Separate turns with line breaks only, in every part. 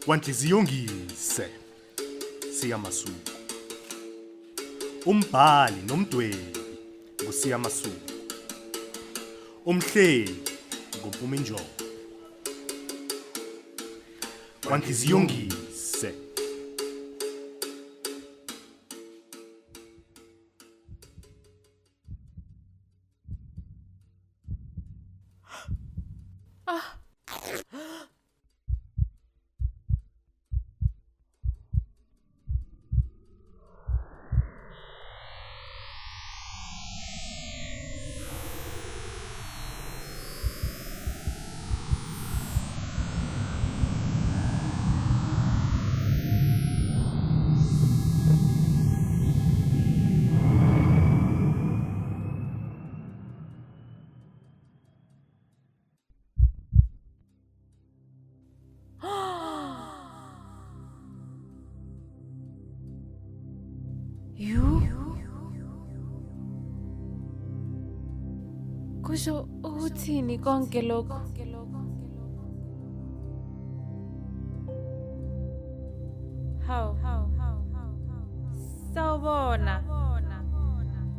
KwaNhliziyo-Ngise, Siya Masuku. Umbhali nomdwebi nguSiya Masuku. Umhleli nguPuminjolo. KwaNhliziyo-Ngise.
Kusho ukuthini konke lokho? How? Sawubona.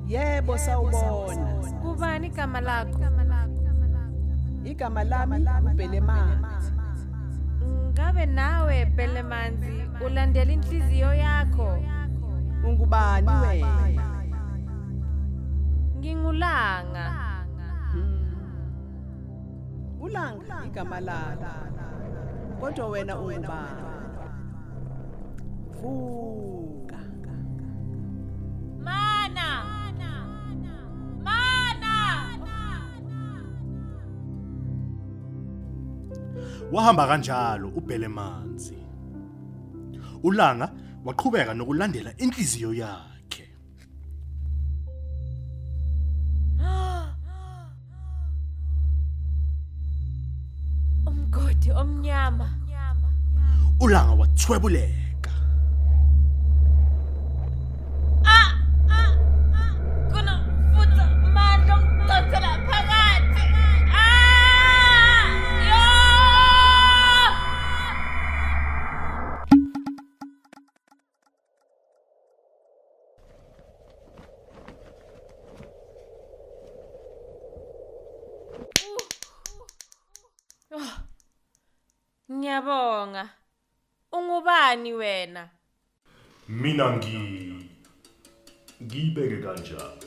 Yebo sawubona.
Kubani igama lakho?
Igama lami uBhelemanzi.
Ngabe nawe Bhelemanzi ulandela inhliziyo yakho?
Ungubani wena?
Ngingulanga.
Ulanga igama lakho. Kodwa wena ungubani? Vuka.
Mana.
Wahamba kanjalo uBhelemanzi. Ulanga waqhubeka nokulandela inhliziyo yakhe.
Umgodi omnyama.
Ulanga wathwebuleka.
Futhi manje ngidonsela phakathi. Ngiyabonga. Ungubani wena?
Mina ngibeke kanjalo.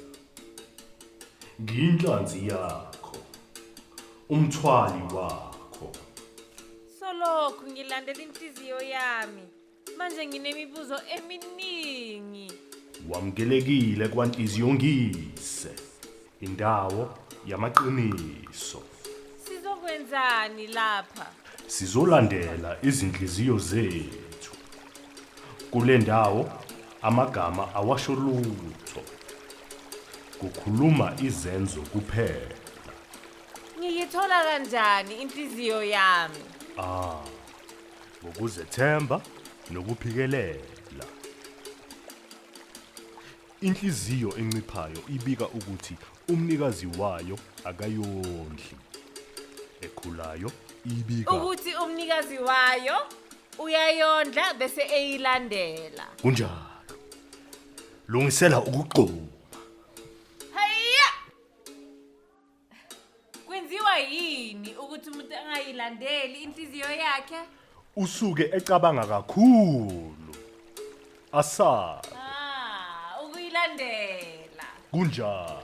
Ngiyinhlanzi yakho. Umthwali wakho.
Solokhu ngilandela inhliziyo yami. Manje nginemibuzo eminingi.
Wamkelekile KwaNhliziyo-Ngise. Indawo yamaqiniso.
Sizokwenzani lapha?
Sizolandela izinhliziyo zethu. Kule ndawo amagama awasho lutho. Kukhuluma izenzo kuphela.
Ngiyithola kanjani inhliziyo yami?
Ngokuzethemba nokuphikelela. Inhliziyo enciphayo ibika ukuthi umnikazi wayo akayondli. Ekhulayo ibika
ukuthi umnikazi wayo uyayondla bese eyilandela.
kunjalo. Lungisela ukuqhuma.
Hayya! Kwenziwa yini ukuthi umuntu angayilandeli inhliziyo yakhe?
Usuke ecabanga kakhulu. Asabe
Ukuyilandela.
kunjalo.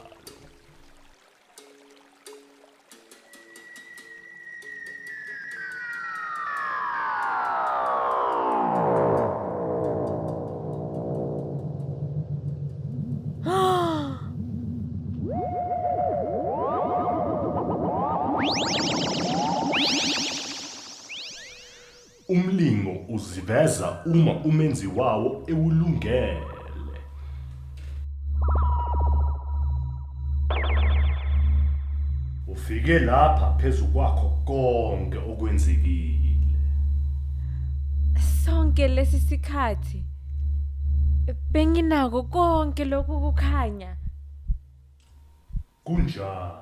Umlingo uziveza uma umenzi wawo ewulungele. Ufike lapha phezulu kwakho konke okwenzekile.
Sonke lesi sikhathi benginako konke lokhu kukhanya.
Kunjalo.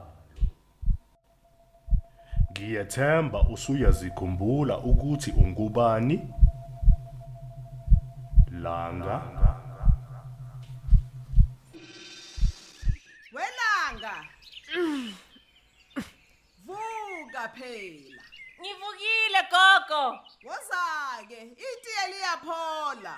Ngiyethemba usuyazikhumbula ukuthi ungubani Langa.
Welanga. Vuka phela.
Ngivukile gogo.
Wozake, itiye liyaphola.